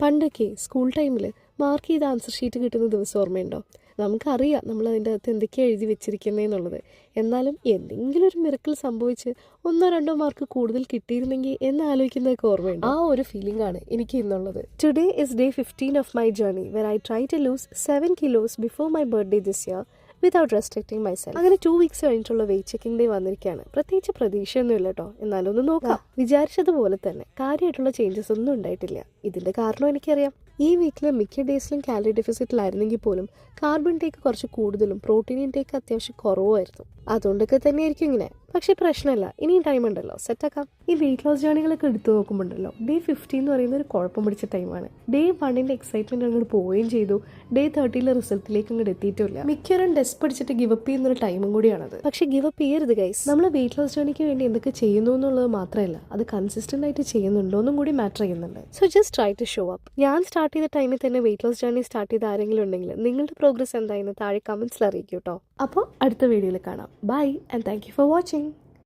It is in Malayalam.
പണ്ടൊക്കെ സ്കൂൾ ടൈമിൽ മാർക്ക് ചെയ്ത ആൻസർ ഷീറ്റ് കിട്ടുന്ന ദിവസം ഓർമ്മയുണ്ടോ? നമുക്കറിയാം നമ്മൾ അതിൻ്റെ അകത്ത് എന്തൊക്കെയാണ് എഴുതി വെച്ചിരിക്കുന്നതെന്നുള്ളത്. എന്നാലും എന്തെങ്കിലും ഒരു മിറക്കിൾ സംഭവിച്ച് 1-2 മാർക്ക് കൂടുതൽ കിട്ടിയിരുന്നെങ്കിൽ എന്ന് ആലോചിക്കുന്നതൊക്കെ ഓർമ്മയുണ്ട്. ആ ഒരു ഫീലിംഗ് ആണ് എനിക്ക് ഇന്നുള്ളത്. Today is day 15 of my journey where I try to lose 7 kilos before my birthday this year without restricting myself. അങ്ങനെ 2 weeks കഴിഞ്ഞിട്ടുള്ള വെയിറ്റ് ചെക്കിംഗ് ഡേ വന്നിരിക്കുകയാണ്. പ്രത്യേകിച്ച് പ്രതീക്ഷയൊന്നുമില്ല കേട്ടോ, എന്നാലും ഒന്ന് നോക്കാം. വിചാരിച്ചതുപോലെ തന്നെ കാര്യമായിട്ടുള്ള ചേഞ്ചസ് ഒന്നും ഉണ്ടായിട്ടില്ല. ഇതിന്റെ കാരണം എനിക്കറിയാം. ഈ വീക്കിൽ മിക്ക ഡേയ്സിലും കാലറി ഡെഫിസിറ്റിലായിരുന്നെങ്കിൽ പോലും കാർബൺ ഇൻടേക്ക് കുറച്ച് കൂടുതലും പ്രോട്ടീൻ ഇൻടേക്ക് അത്യാവശ്യം കുറവുമായിരുന്നു. അതുകൊണ്ടൊക്കെ തന്നെയായിരിക്കും ഇങ്ങനെ. പക്ഷേ പ്രശ്നമല്ല, ഇനിയും ടൈം ഉണ്ടല്ലോ, സെറ്റാക്കാം. ഈ വെയിറ്റ് ലോസ് ജേണികളൊക്കെ എടുത്തു നോക്കുമ്പോണ്ടല്ലോ, ഡേ 15 എന്ന് പറയുന്ന ഒരു കുഴപ്പം പിടിച്ച ടൈമാണ്. ഡേ 1 എക്സൈറ്റ്മെന്റ് അങ്ങോട്ട് പോവുകയും ചെയ്തു. ഡേ 30 റിസൾട്ടിലേക്ക് അങ്ങോട്ട് എത്തിയിട്ടില്ല. മിക്കവരും ഡെസ്പ് അടിച്ചിട്ട് ഗിവപ്പ് ചെയ്യുന്നൊരു ടൈമും കൂടിയാണത്. പക്ഷെ ഗിവപ്പ് ചെയ്യരുത് ഗൈസ്. നമ്മൾ വെയിറ്റ് ലോസ് ജേണിക്ക് വേണ്ടി എന്തൊക്കെ ചെയ്യുന്നു എന്നുള്ളത് മാത്രമല്ല, അത് കൺസിസ്റ്റന്റ് ആയിട്ട് ചെയ്യുന്നുണ്ടോ എന്നും കൂടി മാറ്റർ ചെയ്യുന്നുണ്ട്. So just try to show up. ഞാൻ സ്റ്റാർട്ട് ചെയ്ത ടൈമിൽ തന്നെ വെയിറ്റ് ലോസ് ജേർണി സ്റ്റാർട്ട് ചെയ്ത ആരെങ്കിലും ഉണ്ടെങ്കിൽ നിങ്ങളുടെ പ്രോഗ്രസ് എന്തായെന്ന് താഴെ കമന്റ്സിൽ അറിയിക്കൂ കേട്ടോ. അപ്പോൾ അടുത്ത വീഡിയോയിൽ കാണാം. Bye and thank you for watching.